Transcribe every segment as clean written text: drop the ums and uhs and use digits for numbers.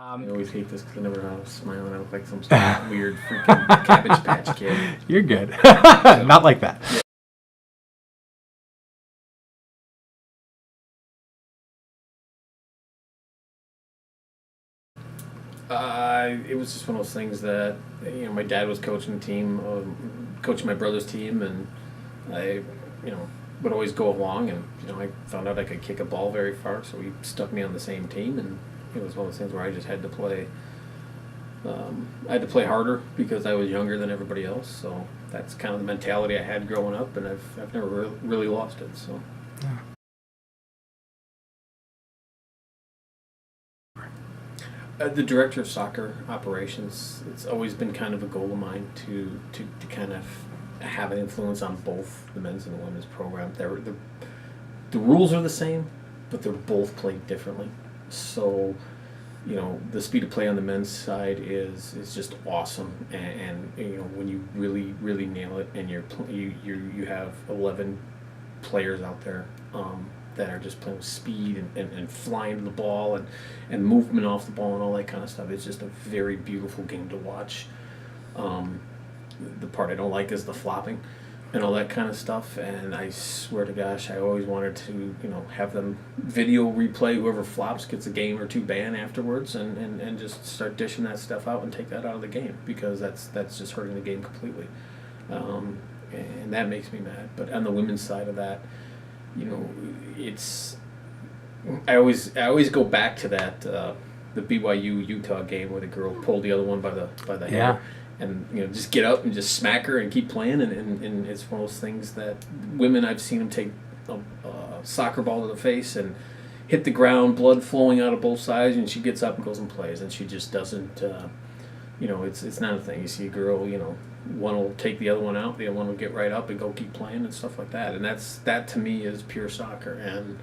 I always hate this because I never know how to smile and I look like some sort of weird freaking Cabbage Patch Kid. You're good. Not like that. It was just one of those things that, my dad was coaching the team, coaching my brother's team, and I, would always go along, and, I found out I could kick a ball very far, so he stuck me on the same team, and it was one of those things where I just had to play. I had to play harder because I was younger than everybody else, so that's kind of the mentality I had growing up, and I've never really lost it. So. Yeah. The director of soccer operations, it's always been kind of a goal of mine to kind of have an influence on both the men's and the women's program. The rules are the same, but they're both played differently. So, the speed of play on the men's side is just awesome, and when you really nail it, and you have 11 players out there that are just playing with speed and flying to the ball and movement off the ball and all that kind of stuff. It's just a very beautiful game to watch. The part I don't like is the flopping and all that kind of stuff, and I swear to gosh, I always wanted to have them video replay whoever flops gets a game or two ban afterwards, and just start dishing that stuff out and take that out of the game, because that's just hurting the game completely, and that makes me mad. But on the women's side of that, it's I always go back to that the BYU Utah game where the girl pulled the other one by the hair, and just get up and just smack her and keep playing, and it's one of those things that women, I've seen them take a soccer ball to the face and hit the ground, blood flowing out of both sides, and she gets up and goes and plays, and she just doesn't it's not a thing. You see a girl, one will take the other one out, the other one will get right up and go keep playing and stuff like that. And that to me is pure soccer. And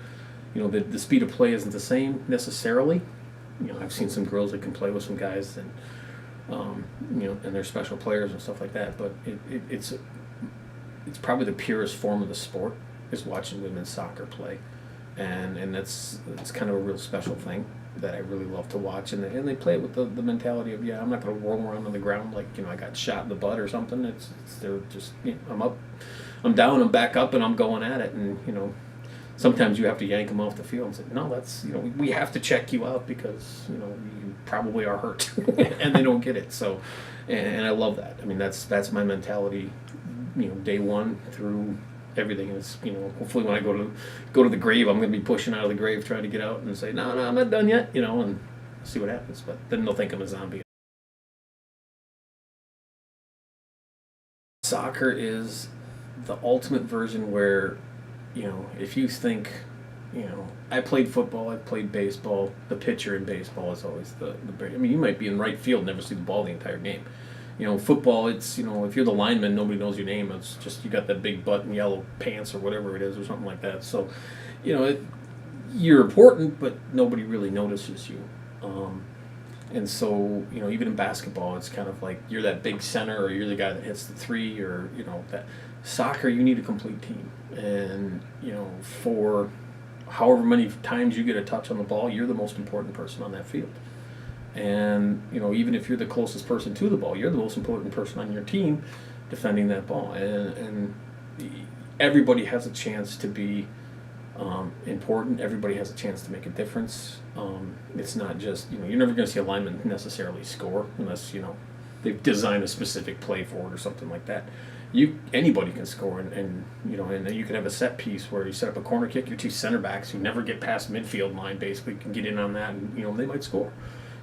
the speed of play isn't the same necessarily. I've seen some girls that can play with some guys, and and they're special players and stuff like that. But it's probably the purest form of the sport is watching women's soccer play, and it's kind of a real special thing that I really love to watch, and they play it with the mentality of, I'm not going to roll around on the ground like I got shot in the butt or something. They're just I'm up, I'm down, I'm back up, and I'm going at it. And sometimes you have to yank them off the field and say, no, that's we have to check you out because you probably are hurt, and they don't get it. So, and I love that. I mean, that's my mentality, day one through everything. Is hopefully when I go to the grave, I'm going to be pushing out of the grave trying to get out and say, no, I'm not done yet, and see what happens. But then they'll think I'm a zombie. Soccer is the ultimate version where if you think I played football, I played baseball. The pitcher in baseball is always the you might be in right field, never see the ball the entire game. Football, it's, if you're the lineman, nobody knows your name. It's just you got that big butt and yellow pants or whatever it is or something like that. So, you're important, but nobody really notices you. And so, even in basketball, it's kind of like you're that big center, or you're the guy that hits the three, or, that. Soccer, you need a complete team. And, for however many times you get a touch on the ball, you're the most important person on that field. And, even if you're the closest person to the ball, you're the most important person on your team defending that ball. And everybody has a chance to be important. Everybody has a chance to make a difference. It's not just, you're never going to see a lineman necessarily score unless, they've designed a specific play for it or something like that. Anybody can score, and you can have a set piece where you set up a corner kick. Your two center backs who never get past midfield line basically can get in on that, and they might score.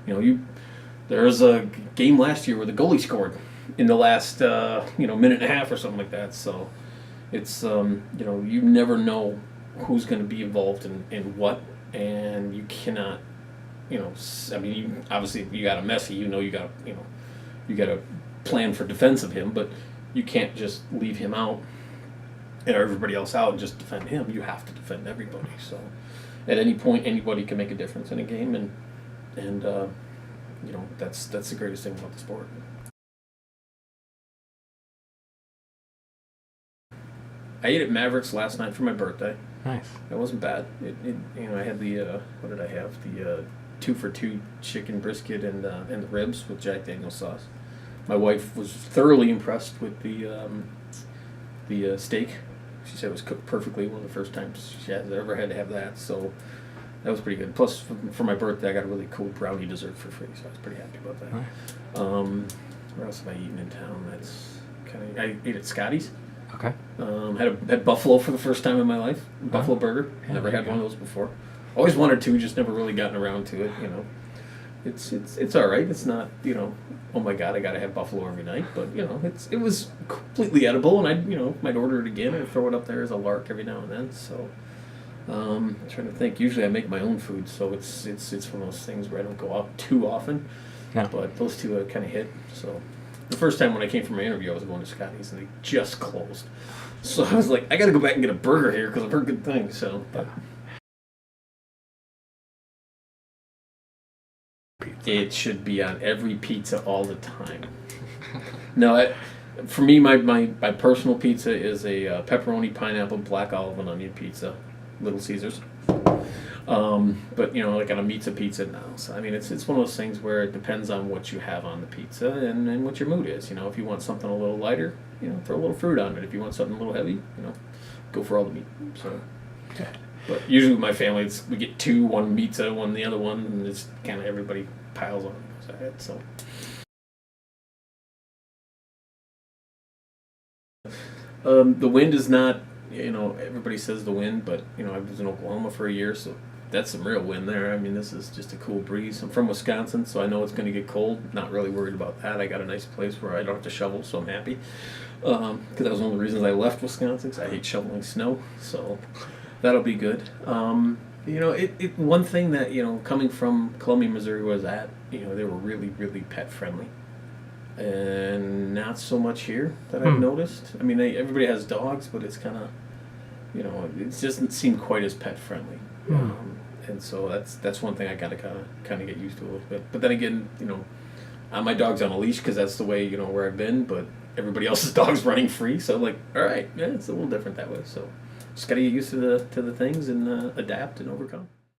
There was a game last year where the goalie scored in the last minute and a half or something like that. So it's you never know who's going to be involved in what, and you cannot obviously if you got a Messi, you got a plan for defense of him, but you can't just leave him out and everybody else out and just defend him. You have to defend everybody. So at any point, anybody can make a difference in a game, and that's the greatest thing about the sport. I ate at Mavericks last night for my birthday. Nice. It wasn't bad. I had the what did I have? The 2-for-2 chicken brisket and the ribs with Jack Daniel's sauce. My wife was thoroughly impressed with the steak. She said it was cooked perfectly. One of the first times she has ever had to have that, so that was pretty good. Plus, for my birthday, I got a really cool brownie dessert for free, so I was pretty happy about that. Nice. Where else have I eaten in town? That's I ate at Scotty's. Okay. Had buffalo for the first time in my life. Buffalo burger. Yeah, Never there had you one go. of those before. Always wanted to, just never really gotten around to it. You know, it's all right. It's not, you know, oh my god, I gotta have buffalo every night. But you know, it was completely edible, and I might order it again or throw it up there as a lark every now and then. So I'm trying to think. Usually I make my own food, so it's one of those things where I don't go out too often. Yeah. But those two kind of hit. So the first time when I came for my interview, I was going to Scotty's, and they just closed. So I was like, I got to go back and get a burger here because I've heard good things. So, but it should be on every pizza all the time. No, for me, my personal pizza is a pepperoni, pineapple, black olive, and onion pizza, Little Caesars. But you know, like on a pizza now. So I mean, it's one of those things where it depends on what you have on the pizza and what your mood is. You know, if you want something a little lighter, you know, throw a little fruit on it. If you want something a little heavy, you know, go for all the meat. So, but usually with my family, we get two, one pizza, one the other one, and it's kind of everybody piles on. So. The wind is not, you know, everybody says the wind, but you know, I was in Oklahoma for a year, so that's some real wind there. I mean, this is just a cool breeze. I'm from Wisconsin, so I know it's going to get cold. Not really worried about that. I got a nice place where I don't have to shovel, so I'm happy. Because that was one of the reasons I left Wisconsin, because I hate shoveling snow. So that'll be good. You know, one thing that, you know, coming from Columbia, Missouri, was that, you know, they were really, really pet friendly. And not so much here that I've noticed. I mean, everybody has dogs, but it's kind of, you know, it doesn't seem quite as pet friendly. And so that's one thing I gotta kind of get used to a little bit. But then again, you know, my dog's on a leash because that's the way, you know, where I've been. But everybody else's dog's running free, so I'm like, all right, yeah, it's a little different that way. So just gotta get used to the things and adapt and overcome.